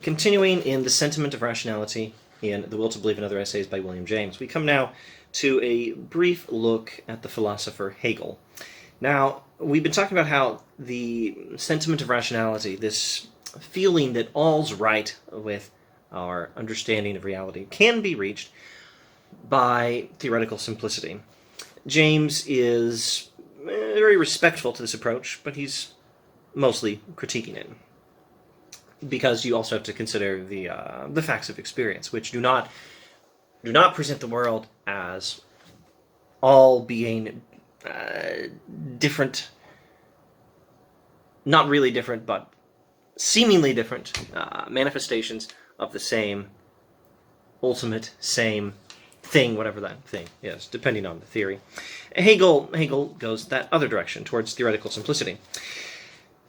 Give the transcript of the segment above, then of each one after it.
Continuing in The Sentiment of Rationality in The Will to Believe and Other Essays by William James, we come now to a brief look at the philosopher Hegel. Now, we've been talking about how the sentiment of rationality, this feeling that all's right with our understanding of reality, can be reached by theoretical simplicity. James is very respectful to this approach, but he's mostly critiquing it, because you also have to consider the facts of experience, which do not present the world as all being different, not really different, but seemingly different manifestations of the same ultimate, same thing, whatever that thing is, depending on the theory. Hegel goes that other direction, towards theoretical simplicity.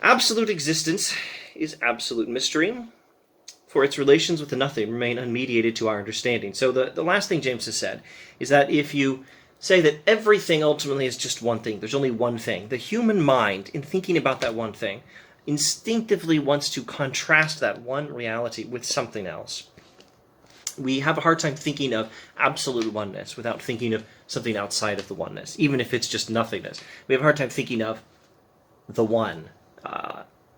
Absolute existence is absolute mystery, for its relations with the nothing remain unmediated to our understanding. So the last thing James has said is that if you say that everything ultimately is just one thing, there's only one thing, the human mind, in thinking about that one thing, instinctively wants to contrast that one reality with something else. We have a hard time thinking of absolute oneness without thinking of something outside of the oneness, even if it's just nothingness. We have a hard time thinking of the one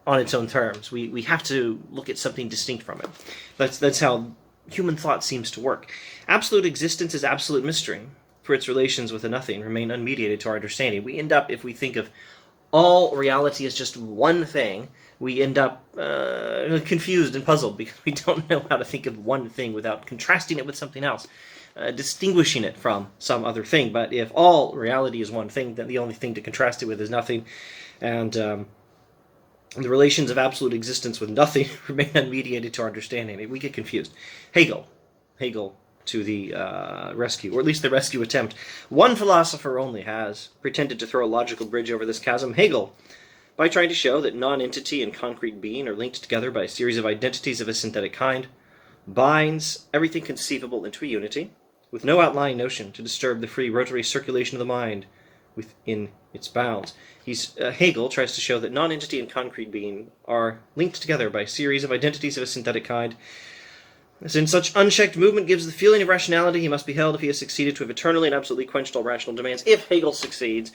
on its own terms. We have to look at something distinct from it. That's how human thought seems to work. Absolute existence is absolute mystery, for its relations with the nothing remain unmediated to our understanding. We end up, if we think of all reality as just one thing, we end up confused and puzzled, because we don't know how to think of one thing without contrasting it with something else, distinguishing it from some other thing. But if all reality is one thing, then the only thing to contrast it with is nothing, and the relations of absolute existence with nothing remain unmediated to our understanding. We get confused. Hegel to the rescue, or at least the rescue attempt. One philosopher only has pretended to throw a logical bridge over this chasm, Hegel, by trying to show that non-entity and concrete being are linked together by a series of identities of a synthetic kind, binds everything conceivable into a unity, with no outlying notion to disturb the free rotary circulation of the mind within its bounds. Hegel tries to show that non-entity and concrete being are linked together by a series of identities of a synthetic kind. As in such unchecked movement gives the feeling of rationality, he must be held if he has succeeded to have eternally and absolutely quenched all rational demands. If Hegel succeeds,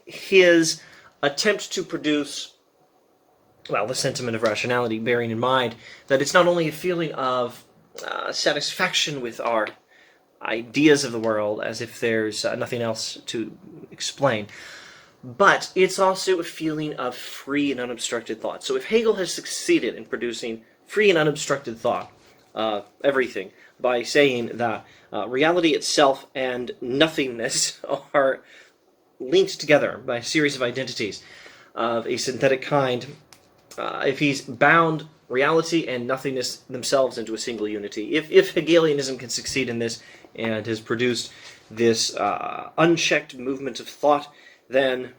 his attempt to produce, the sentiment of rationality, bearing in mind that it's not only a feeling of satisfaction with our ideas of the world, as if there's nothing else to explain, but it's also a feeling of free and unobstructed thought. So if Hegel has succeeded in producing free and unobstructed thought, everything, by saying that reality itself and nothingness are linked together by a series of identities of a synthetic kind, if he's bound reality and nothingness themselves into a single unity, if Hegelianism can succeed in this and has produced this unchecked movement of thought, then,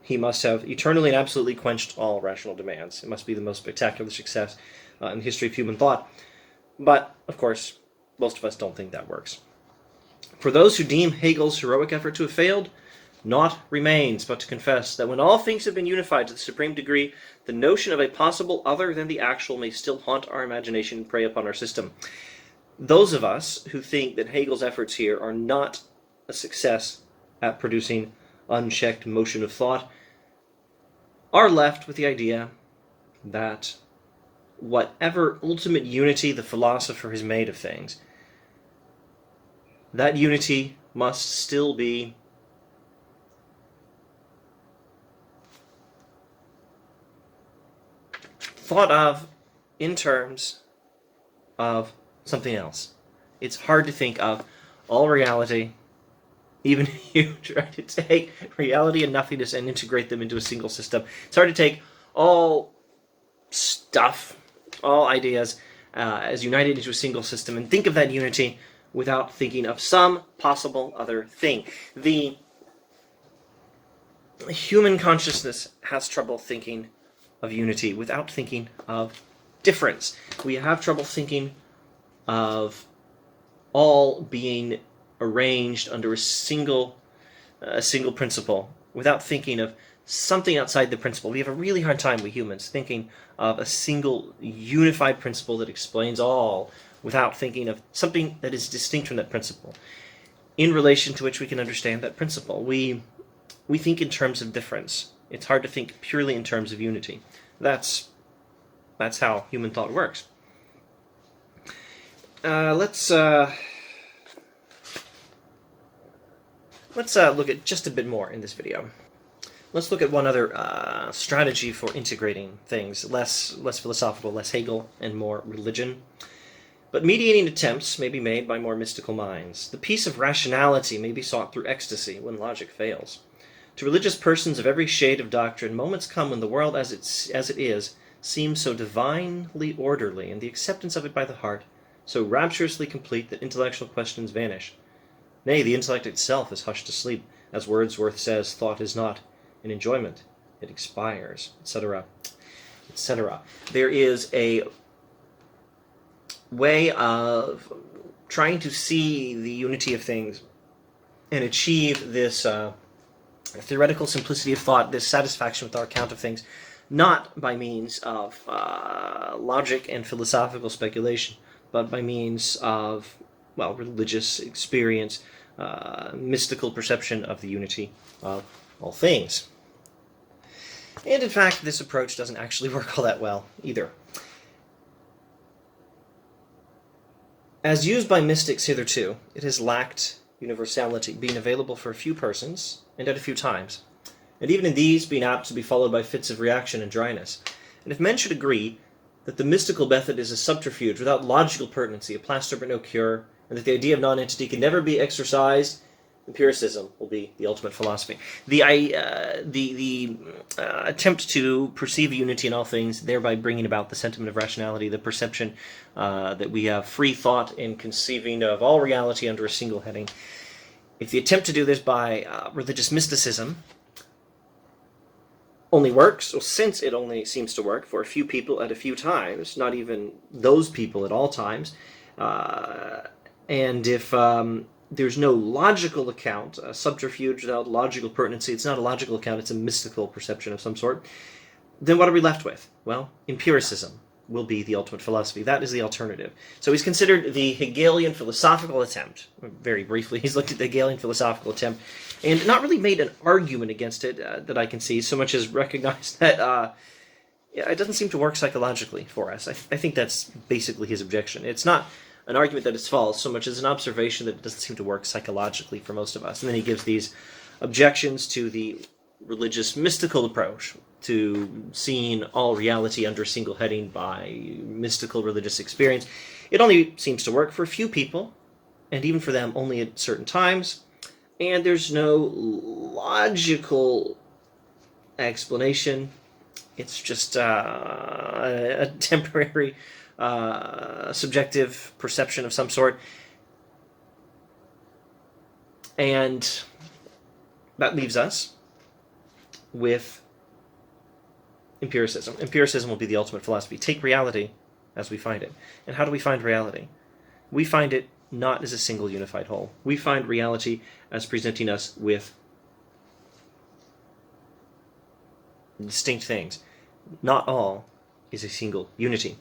he must have eternally and absolutely quenched all rational demands. It must be the most spectacular success in the history of human thought. But, of course, most of us don't think that works. For those who deem Hegel's heroic effort to have failed, naught remains but to confess that when all things have been unified to the supreme degree, the notion of a possible other than the actual may still haunt our imagination and prey upon our system. Those of us who think that Hegel's efforts here are not a success at producing unchecked motion of thought are left with the idea that whatever ultimate unity the philosopher has made of things, that unity must still be thought of in terms of something else. It's hard to think of all reality, even if you try to take reality and nothingness and integrate them into a single system. It's hard to take all stuff, all ideas, as united into a single system and think of that unity without thinking of some possible other thing. The human consciousness has trouble thinking of unity without thinking of difference. We have trouble thinking of all being arranged under a single principle without thinking of something outside the principle. We have a really hard time, we humans, thinking of a single unified principle that explains all without thinking of something that is distinct from that principle, in relation to which we can understand that principle. We think in terms of difference. It's hard to think purely in terms of unity. That's how human thought works. Let's look at just a bit more in this video. Let's look at one other strategy for integrating things, less philosophical, less Hegel, and more religion. But mediating attempts may be made by more mystical minds. The peace of rationality may be sought through ecstasy when logic fails. To religious persons of every shade of doctrine, moments come when the world as it is seems so divinely orderly, and the acceptance of it by the heart so rapturously complete that intellectual questions vanish. Nay, the intellect itself is hushed to sleep. As Wordsworth says, thought is not an enjoyment, it expires, etc., etc. There is a way of trying to see the unity of things and achieve this theoretical simplicity of thought, this satisfaction with our account of things, not by means of logic and philosophical speculation, but by means of, well, religious experience, mystical perception of the unity of all things. And in fact, this approach doesn't actually work all that well either. As used by mystics hitherto, it has lacked universality, being available for a few persons and at a few times, and even in these being apt to be followed by fits of reaction and dryness. And if men should agree that the mystical method is a subterfuge without logical pertinency, a plaster but no cure, and that the idea of non-entity can never be exercised, empiricism will be the ultimate philosophy. The attempt to perceive unity in all things, thereby bringing about the sentiment of rationality, the perception that we have free thought in conceiving of all reality under a single heading. If the attempt to do this by religious mysticism only works, or since it only seems to work for a few people at a few times, not even those people at all times, and if there's no logical account, a subterfuge without logical pertinency, it's not a logical account, it's a mystical perception of some sort, then what are we left with? Well, empiricism will be the ultimate philosophy. That is the alternative. So he's considered the Hegelian philosophical attempt. Very briefly, he's looked at the Hegelian philosophical attempt and not really made an argument against it that I can see, so much as recognized that it doesn't seem to work psychologically for us. I think that's basically his objection. It's not an argument that it's false, so much as an observation that it doesn't seem to work psychologically for most of us. And then he gives these objections to the religious mystical approach, to seeing all reality under a single heading by mystical religious experience. It only seems to work for a few people, and even for them only at certain times, and there's no logical explanation. It's just a temporary subjective perception of some sort, and that leaves us with empiricism. Empiricism will be the ultimate philosophy. Take reality as we find it. And how do we find reality? We find it not as a single unified whole. We find reality as presenting us with distinct things. Not all is a single unity.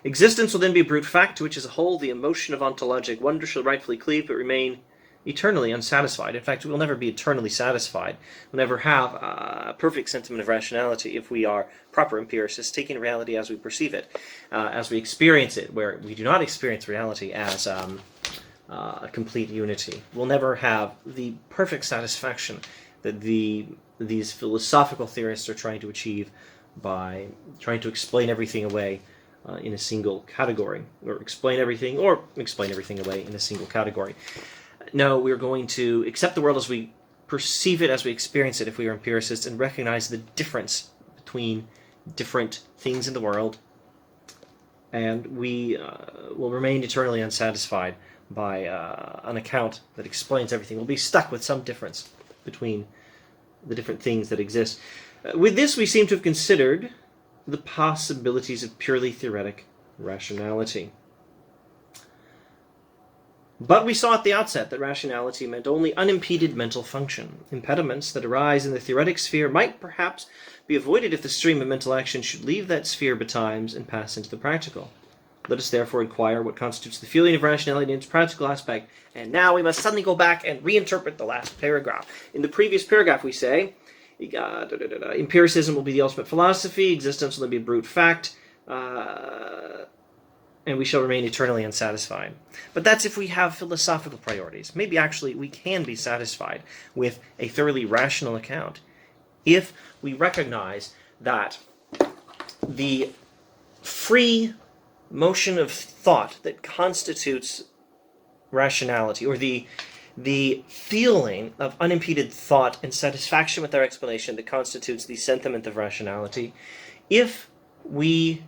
Existence will then be a brute fact, to which as a whole the emotion of ontologic wonder shall rightfully cleave, but remain eternally unsatisfied. In fact, we'll never be eternally satisfied. We'll never have a perfect sentiment of rationality if we are proper empiricists, taking reality as we perceive it, as we experience it, where we do not experience reality as a complete unity. We'll never have the perfect satisfaction that these philosophical theorists are trying to achieve by trying to explain everything away in a single category, or explain everything away in a single category. No, we're going to accept the world as we perceive it, as we experience it, if we are empiricists, and recognize the difference between different things in the world, and we will remain eternally unsatisfied by an account that explains everything. We'll be stuck with some difference between the different things that exist. With this, we seem to have considered the possibilities of purely theoretic rationality. But we saw at the outset that rationality meant only unimpeded mental function. Impediments that arise in the theoretic sphere might perhaps be avoided if the stream of mental action should leave that sphere betimes and pass into the practical. Let us therefore inquire what constitutes the feeling of rationality in its practical aspect. And now we must suddenly go back and reinterpret the last paragraph. In the previous paragraph we say, empiricism will be the ultimate philosophy, existence will be a brute fact, and we shall remain eternally unsatisfied. But that's if we have philosophical priorities. Maybe actually we can be satisfied with a thoroughly rational account if we recognize that the free motion of thought that constitutes rationality, or the feeling of unimpeded thought and satisfaction with our explanation that constitutes the sentiment of rationality, if we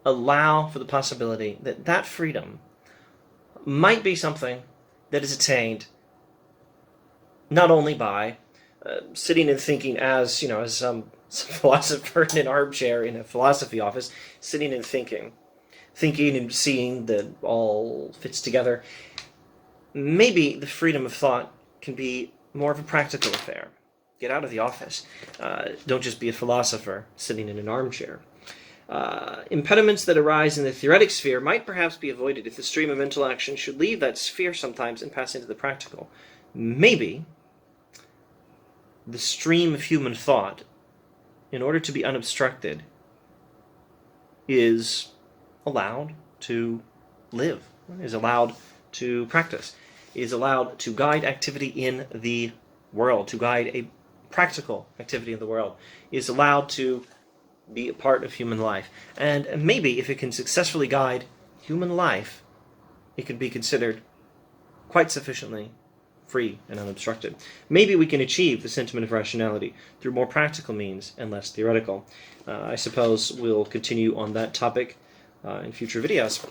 allow for the possibility that that freedom might be something that is attained not only by sitting and thinking as some philosopher in an armchair in a philosophy office, sitting and thinking and seeing that all fits together. Maybe the freedom of thought can be more of a practical affair. Get out of the office. Don't just be a philosopher sitting in an armchair. Impediments that arise in the theoretic sphere might perhaps be avoided if the stream of mental action should leave that sphere sometimes and pass into the practical. Maybe the stream of human thought, in order to be unobstructed, is allowed to live, is allowed to practice, is allowed to guide activity in the world, to guide a practical activity in the world, is allowed to be a part of human life. And maybe if it can successfully guide human life, it could be considered quite sufficiently free and unobstructed. Maybe we can achieve the sentiment of rationality through more practical means and less theoretical. I suppose we'll continue on that topic in future videos.